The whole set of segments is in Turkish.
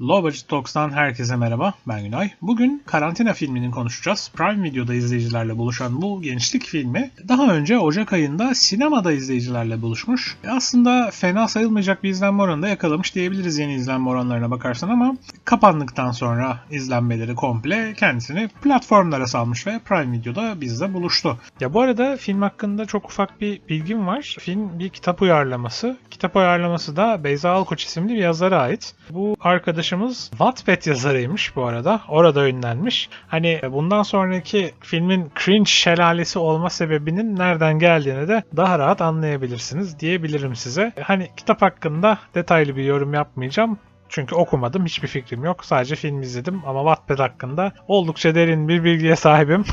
Low Budget Talks'tan herkese merhaba, ben Günay. Bugün Karantina filmini konuşacağız. Prime Video'da izleyicilerle buluşan bu gençlik filmi daha önce Ocak ayında sinemada izleyicilerle buluşmuş. Aslında fena sayılmayacak bir izlenme oranı da yakalamış diyebiliriz yeni izlenme oranlarına bakarsan ama kapandıktan sonra izlenmeleri komple kendisini platformlara salmış ve Prime Video'da bizle buluştu. Ya bu arada film hakkında çok ufak bir bilgim var. Film bir kitap uyarlaması. Kitap uyarlaması da Beyza Alkoç isimli bir yazara ait. Bu arkadaşımız Wattpad yazarıymış bu arada. Orada ünlenmiş. Hani bundan sonraki filmin cringe şelalesi olma sebebinin nereden geldiğini de daha rahat anlayabilirsiniz diyebilirim size. Hani kitap hakkında detaylı bir yorum yapmayacağım. Çünkü okumadım, hiçbir fikrim yok. Sadece film izledim ama Wattpad hakkında oldukça derin bir bilgiye sahibim.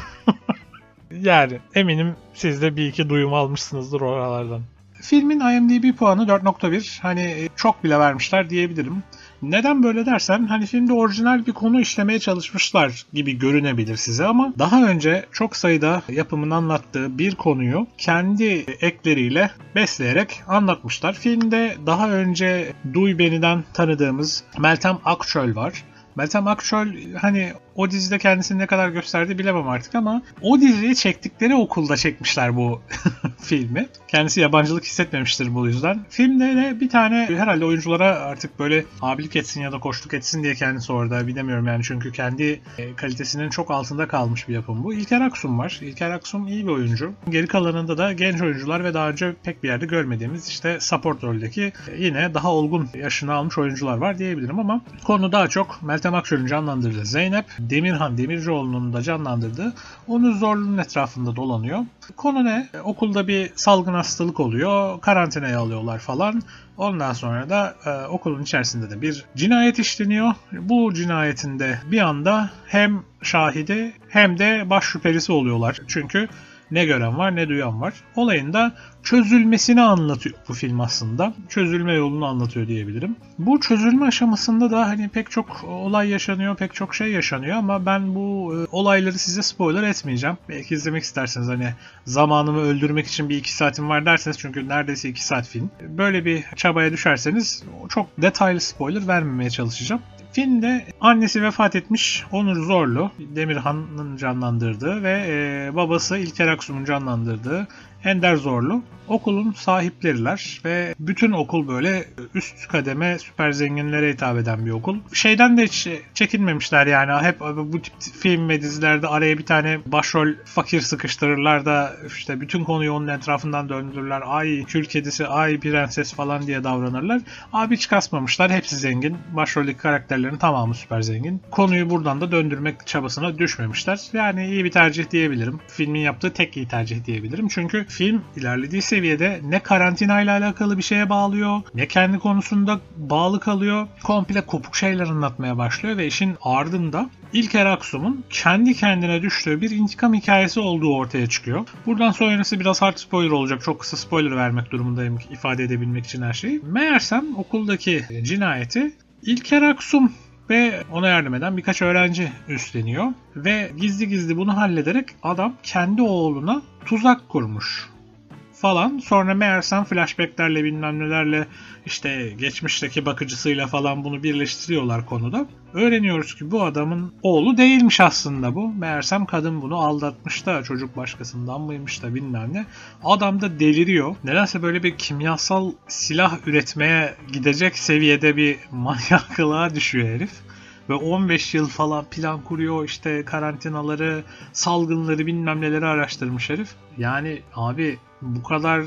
Yani eminim siz de bir iki duyum almışsınızdır oralardan. Filmin IMDb puanı 4.1. Hani çok bile vermişler diyebilirim. Neden böyle dersen hani filmde orijinal bir konu işlemeye çalışmışlar gibi görünebilir size ama daha önce çok sayıda yapımın anlattığı bir konuyu kendi ekleriyle besleyerek anlatmışlar. Filmde daha önce Duy Beni'den tanıdığımız Meltem Akçöl var. Meltem Akçöl hani o dizide kendisini ne kadar gösterdi bilemem artık ama o diziyi çektikleri okulda çekmişler bu filmi. Kendisi yabancılık hissetmemiştir bu yüzden. Filmde de bir tane herhalde oyunculara artık böyle abilik etsin ya da koçluk etsin diye kendisi orada bilemiyorum yani çünkü kendi kalitesinin çok altında kalmış bir yapım bu. İlker Aksum var. İlker Aksum iyi bir oyuncu. Geri kalanında da genç oyuncular ve daha önce pek bir yerde görmediğimiz işte support roldeki yine daha olgun yaşını almış oyuncular var diyebilirim ama konu daha çok Meltem Akçöl'ün canlandırdığı Zeynep, Demirhan Demircioğlu'nun da canlandırdığı Onur Zorlu'nun etrafında dolanıyor. Konu ne? Okulda bir salgın hastalık oluyor, karantinaya alıyorlar falan. Ondan sonra da okulun içerisinde de bir cinayet işleniyor. Bu cinayetinde bir anda hem şahidi hem de baş şüphelisi oluyorlar. Çünkü ne gören var ne duyan var. Olayın da çözülmesini anlatıyor bu film aslında. Çözülme yolunu anlatıyor diyebilirim. Bu çözülme aşamasında da hani pek çok olay yaşanıyor, pek çok şey yaşanıyor ama ben bu olayları size spoiler etmeyeceğim. Belki izlemek isterseniz hani zamanımı öldürmek için bir 2 saatim var derseniz çünkü neredeyse 2 saat film. Böyle bir çabaya düşerseniz çok detaylı spoiler vermemeye çalışacağım. Filmde annesi vefat etmiş Onur Zorlu, Demirhan'ın canlandırdığı ve babası İlker Aksum'un canlandırdığı Ender Zorlu okulun sahipleriler ve bütün okul böyle üst kademe süper zenginlere hitap eden bir okul. Şeyden de hiç çekinmemişler yani hep bu tip film ve dizilerde araya bir tane başrol fakir sıkıştırırlar da işte bütün konuyu onun etrafından döndürürler. Ay kül kedisi, ay prenses falan diye davranırlar. Abi hiç kasmamışlar. Hepsi zengin. Başroldeki karakterlerin tamamı süper zengin. Konuyu buradan da döndürmek çabasına düşmemişler. Yani iyi bir tercih diyebilirim. Filmin yaptığı tek iyi tercih diyebilirim. Çünkü film ilerlediği seviyede ne karantina ile alakalı bir şeye bağlıyor, ne kendi konusunda bağlı kalıyor. Komple kopuk şeyler anlatmaya başlıyor ve işin ardında İlker Aksum'un kendi kendine düştüğü bir intikam hikayesi olduğu ortaya çıkıyor. Buradan sonrası biraz hard spoiler olacak. Çok kısa spoiler vermek durumundayım ifade edebilmek için her şeyi. Meğersem okuldaki cinayeti İlker Aksum ve ona yardım eden birkaç öğrenci üstleniyor. Ve gizli gizli bunu hallederek adam kendi oğluna tuzak kurmuş falan. Sonra meğersem flashbacklerle bilmem nelerle işte geçmişteki bakıcısıyla falan bunu birleştiriyorlar konuda. Öğreniyoruz ki bu adamın oğlu değilmiş aslında bu. Meğersem kadın bunu aldatmış da çocuk başkasından mıymış da bilmem ne. Adam da deliriyor. Nedense böyle bir kimyasal silah üretmeye gidecek seviyede bir manyaklığa düşüyor herif. Ve 15 yıl falan plan kuruyor işte karantinaları, salgınları bilmem neleri araştırmış herif. Yani abi bu kadar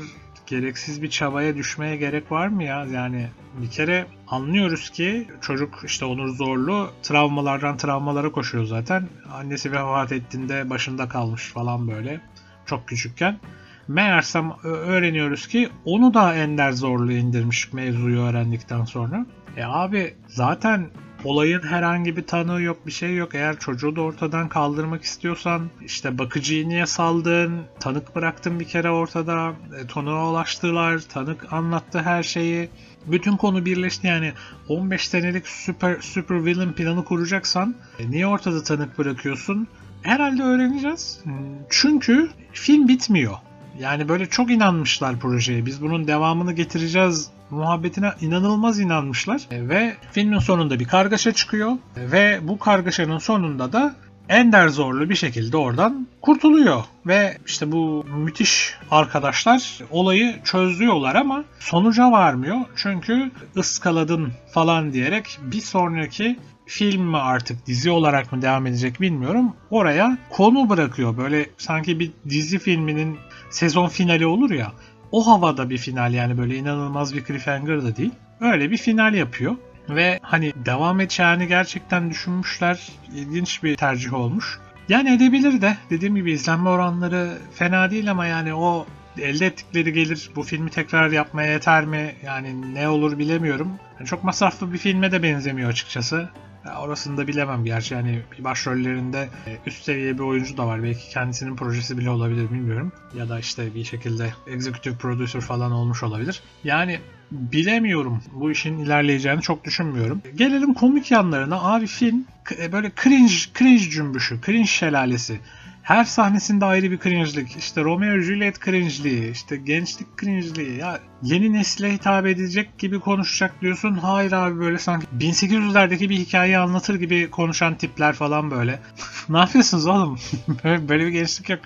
gereksiz bir çabaya düşmeye gerek var mı ya? Yani bir kere anlıyoruz ki çocuk işte Onur Zorlu travmalardan travmalara koşuyor zaten. Annesi vefat ettiğinde başında kalmış falan böyle çok küçükken. Meğersem öğreniyoruz ki onu da Ender Zorlu indirmiş mevzuyu öğrendikten sonra. Abi zaten olayın herhangi bir tanığı yok, bir şey yok. Eğer çocuğu da ortadan kaldırmak istiyorsan işte bakıcıyı niye saldın? Tanık bıraktın bir kere ortada. Tanığa ulaştılar. Tanık anlattı her şeyi. Bütün konu birleşti yani 15 senelik super villain planı kuracaksan niye ortada tanık bırakıyorsun? Herhalde öğreneceğiz. Çünkü film bitmiyor. Yani böyle çok inanmışlar projeye. Biz bunun devamını getireceğiz muhabbetine inanılmaz inanmışlar. Ve filmin sonunda bir kargaşa çıkıyor. Ve bu kargaşanın sonunda da Ender zorlu bir şekilde oradan kurtuluyor. Ve işte bu müthiş arkadaşlar olayı çözüyorlar ama sonuca varmıyor. Çünkü ıskaladın falan diyerek bir sonraki film mi artık dizi olarak mı devam edecek bilmiyorum. Oraya konu bırakıyor. Böyle sanki bir dizi filminin sezon finali olur ya. O havada bir final, yani böyle inanılmaz bir cliffhanger da değil. Öyle bir final yapıyor. Ve hani devam edeceğini gerçekten düşünmüşler. İlginç bir tercih olmuş. Yani edebilir de, dediğim gibi izlenme oranları fena değil ama yani o elde ettikleri gelir bu filmi tekrar yapmaya yeter mi? Yani ne olur bilemiyorum. Yani çok masraflı bir filme de benzemiyor açıkçası. Ya orasını da bilemem gerçi, yani başrollerinde üst seviye bir oyuncu da var. Belki kendisinin projesi bile olabilir, bilmiyorum. Ya da işte bir şekilde executive producer falan olmuş olabilir. Yani bilemiyorum. Bu işin ilerleyeceğini çok düşünmüyorum. Gelelim komik yanlarına. Abi film böyle cringe cümbüşü, cringe şelalesi. Her sahnesinde ayrı bir cringe'lik. İşte Romeo Juliet cringe'liği, işte gençlik cringe'liği. Ya yeni nesile hitap edecek gibi konuşacak diyorsun. Hayır abi, böyle sanki 1800'lerdeki bir hikayeyi anlatır gibi konuşan tipler falan böyle. Ne yapıyorsunuz oğlum? Böyle bir gençlik yok.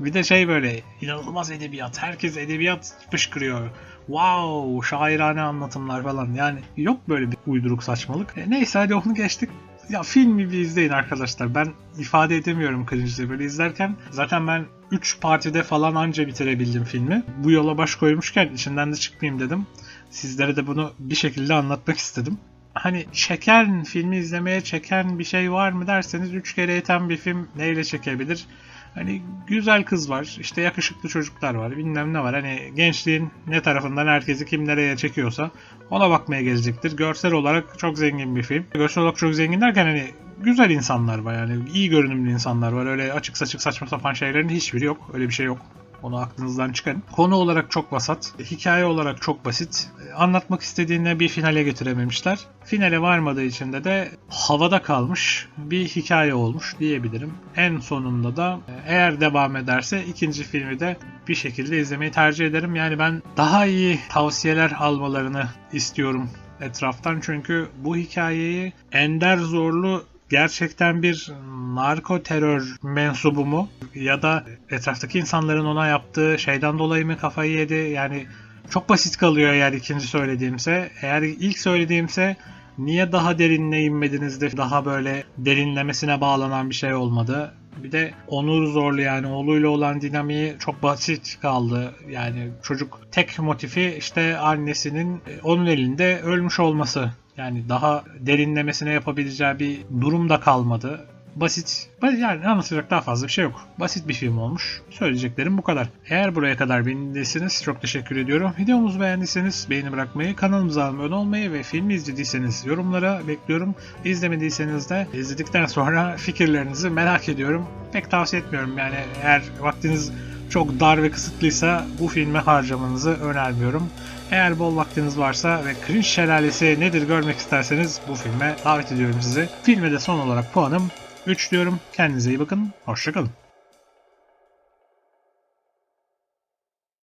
Bir de şey, böyle inanılmaz edebiyat. Herkes edebiyat fışkırıyor. Wow, şairane anlatımlar falan. Yani yok böyle bir uyduruk saçmalık. Neyse, hadi onu geçtik. Ya filmi bir izleyin arkadaşlar. Ben ifade edemiyorum cringe'de böyle izlerken. Zaten ben 3 partide falan anca bitirebildim filmi. Bu yola baş koymuşken içinden de çıkmayayım dedim. Sizlere de bunu bir şekilde anlatmak istedim. Hani çeken, filmi izlemeye çeken bir şey var mı derseniz, 3 kere yeten bir film neyle çekebilir? Hani güzel kız var, işte yakışıklı çocuklar var, bilmem ne var. Hani gençliğin ne tarafından herkesi kim nereye çekiyorsa ona bakmaya gelecektir. Görsel olarak çok zengin bir film. Görsel olarak çok zengin derken hani güzel insanlar var, yani iyi görünümlü insanlar var. Öyle açık saçık saçma sapan şeylerin hiçbiri yok. Öyle bir şey yok. Onu aklınızdan çıkarın. Konu olarak çok vasat, hikaye olarak çok basit. Anlatmak istediğine bir finale getirememişler. Finale varmadığı için de havada kalmış bir hikaye olmuş diyebilirim. En sonunda da eğer devam ederse ikinci filmi de bir şekilde izlemeyi tercih ederim. Yani ben daha iyi tavsiyeler almalarını istiyorum etraftan. Çünkü bu hikayeyi Ender Zorlu gerçekten bir narko terör mensubu mu, ya da etraftaki insanların ona yaptığı şeyden dolayı mı kafayı yedi? Yani çok basit kalıyor eğer ikinci söylediğimse. Eğer ilk söylediğimse niye daha derinine inmediniz de daha böyle derinlemesine bağlanan bir şey olmadı? Bir de Onur Zorlu, yani oğluyla olan dinamiği çok basit kaldı. Yani çocuk tek motifi işte annesinin onun elinde ölmüş olması. Yani daha derinlemesine yapabileceği bir durum da kalmadı. Basit, yani anlatacak daha fazla bir şey yok. Basit bir film olmuş. Söyleyeceklerim bu kadar. Eğer buraya kadar beni dinlediyseniz çok teşekkür ediyorum. Videomuzu beğendiyseniz beğeni bırakmayı, kanalımıza abone olmayı ve filmi izlediyseniz yorumlara bekliyorum. İzlemediyseniz de izledikten sonra fikirlerinizi merak ediyorum. Pek tavsiye etmiyorum, yani eğer vaktiniz çok dar ve kısıtlıysa bu filme harcamanızı önermiyorum. Eğer bol vaktiniz varsa ve cringe şelalesi nedir görmek isterseniz bu filme davet ediyorum sizi. Filme de son olarak puanım 3 diyorum. Kendinize iyi bakın. Hoşça kalın.